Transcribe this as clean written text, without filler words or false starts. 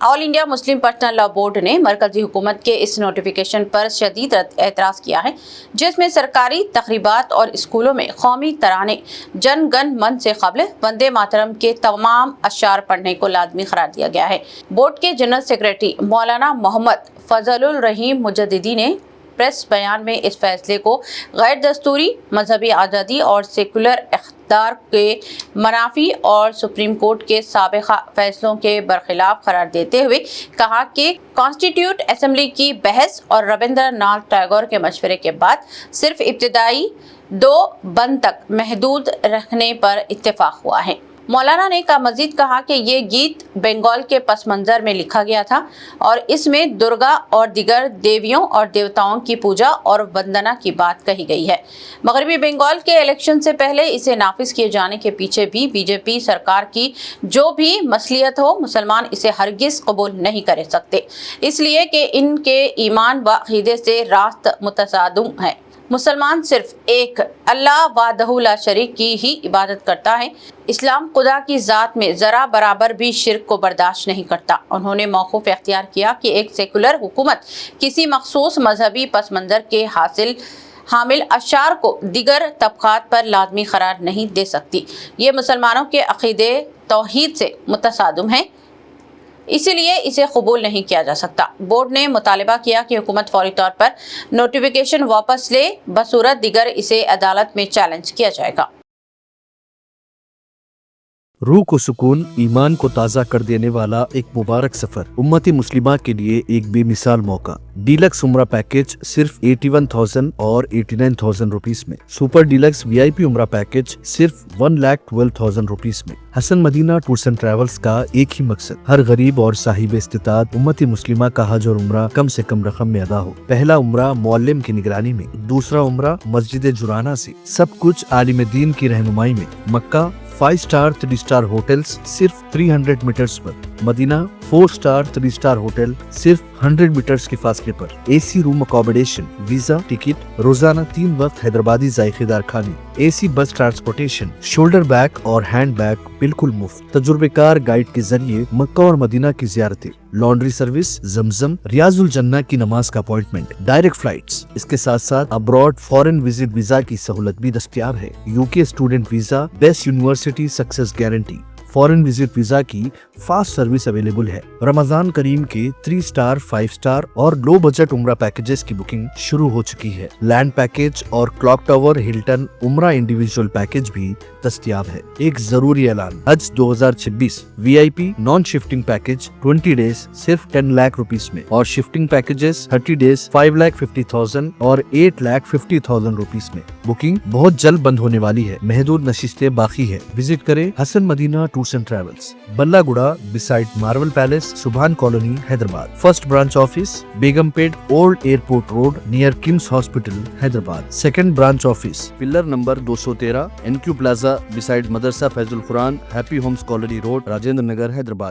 All India Muslim personal law board ने मरकजी हुकूमत के इस नोटिफिकेशन पर शदीद एतराज़ किया है, जिसमें सरकारी तकरीबात और स्कूलों में कौमी तराने जन गण मन से क़ब्ल वंदे मातरम के तमाम अशार पढ़ने को लाजमी करार दिया गया है। बोर्ड के जनरल सेक्रेटरी मौलाना मोहम्मद फजलुर रहीम मुजद्दिदी ने प्रेस बयान में इस फैसले को गैर दस्तूरी, मजहबी आज़ादी और सेकुलर इख्तियार के मनाफी और सुप्रीम कोर्ट के साबिक़ा फैसलों के बरखिलाफ करार देते हुए कहा कि कॉन्स्टिट्यूट असेंबली की बहस और रविंद्रनाथ टैगोर के मशवरे के बाद सिर्फ इब्तिदाई 2 बंद तक महदूद रखने पर इत्तेफाक हुआ है। मौलाना ने मज़ीद कहा कि ये गीत बंगाल के पस मंज़र में लिखा गया था और इसमें दुर्गा और दिगर देवियों और देवताओं की पूजा और वंदना की बात कही गई है। मगरबी बंगाल के इलेक्शन से पहले इसे नाफिज किए जाने के पीछे भी बीजेपी सरकार की जो भी मसलियत हो, मुसलमान इसे हरगिज़ कबूल नहीं कर सकते, इसलिए कि इनके ईमान व अक़ीदे से रास्त मुतसादम है। मुसलमान सिर्फ एक अल्लाह वाहदहू ला शरीक की ही इबादत करता है। इस्लाम खुदा की ज़ात में ज़रा बराबर भी शिर्क को बर्दाश्त नहीं करता। उन्होंने मौक़िफ़ इख्तियार किया कि एक सेकुलर हुकूमत किसी मखसूस मजहबी पस मंज़र के हामिल अशार को दिगर तबक़ात पर लाजमी करार नहीं दे सकती। ये मुसलमानों के अक़ीदे तौहीद से मुतसादम है, इसीलिए इसे कबूल नहीं किया जा सकता। बोर्ड ने मुतालबा किया कि हुकूमत फौरी तौर पर नोटिफिकेशन वापस ले, बसूरत दिगर इसे अदालत में चैलेंज किया जाएगा। रूह को सुकून, ईमान को ताज़ा कर देने वाला एक मुबारक सफर उम्मती मुस्लिमा के लिए एक बेमिसाल मौका। डीलक्स उम्रा पैकेज सिर्फ 81,000 और 89,000 रुपीस में। सुपर डीलक्स VIP उम्रा पैकेज सिर्फ 1,12,000 रुपीस में। Hasan Madina tours and travels का एक ही मकसद, हर गरीब और साहिब इस्तिताअत उम्मती मुस्लिमा का हज और उम्रा कम से कम रकम में अदा हो। पहला उम्रा मुअल्लिम की निगरानी में, दूसरा उम्रा मस्जिद जुराना से, सब कुछ आलिम दीन की रहनुमाई में। मक्का 5 स्टार 3 स्टार होटल्स सिर्फ 300 मीटर्स पर। मदीना 4 स्टार 3 स्टार होटल सिर्फ 100 मीटर्स के फासले पर। AC room accommodation, visa, ticket, रोजाना 3 वक्त हैदराबादी जायकेदार खाने, AC बस ट्रांसपोर्टेशन, शोल्डर बैग और हैंड बैग बिल्कुल मुफ्त। तजुर्बेकार गाइड के जरिए मक्का और मदीना की जियारतें, लॉन्ड्री सर्विस, जमजम, रियाजुल जन्ना की नमाज का अपॉइंटमेंट, डायरेक्ट फ्लाइट्स। इसके साथ साथ अब्रॉड फॉरेन विजिट वीजा की सहूलत भी दस्तयाब है। UK student visa, best university success guarantee, foreign visit visa की फास्ट सर्विस अवेलेबल है। रमजान करीम के 3 स्टार 5 स्टार और लो बजट उम्रा पैकेजेस की बुकिंग शुरू हो चुकी है। लैंड पैकेज और क्लॉक टावर हिल्टन उम्रा इंडिविजुअल पैकेज भी दस्तयाब है। एक जरूरी ऐलान, हज 2026 VIP non shifting package 20 days सिर्फ 10 लाख रुपीस में और शिफ्टिंग पैकेजेस 30 डेज 5,50,000 और 8,50,000 रुपीस में। बुकिंग बहुत जल्द बंद होने वाली है, महदूद नशिस्तें बाकी है। विजिट करें Hasan Madina tours and travels, Ballaguda beside marvel palace, Subhan colony, Hyderabad. First branch office Begumpet old airport road near KIMS hospital, Hyderabad. Second branch office pillar number 213 NQ plaza beside Madrasa Faizul Quran, happy homes colony road, Rajendra Nagar, Hyderabad.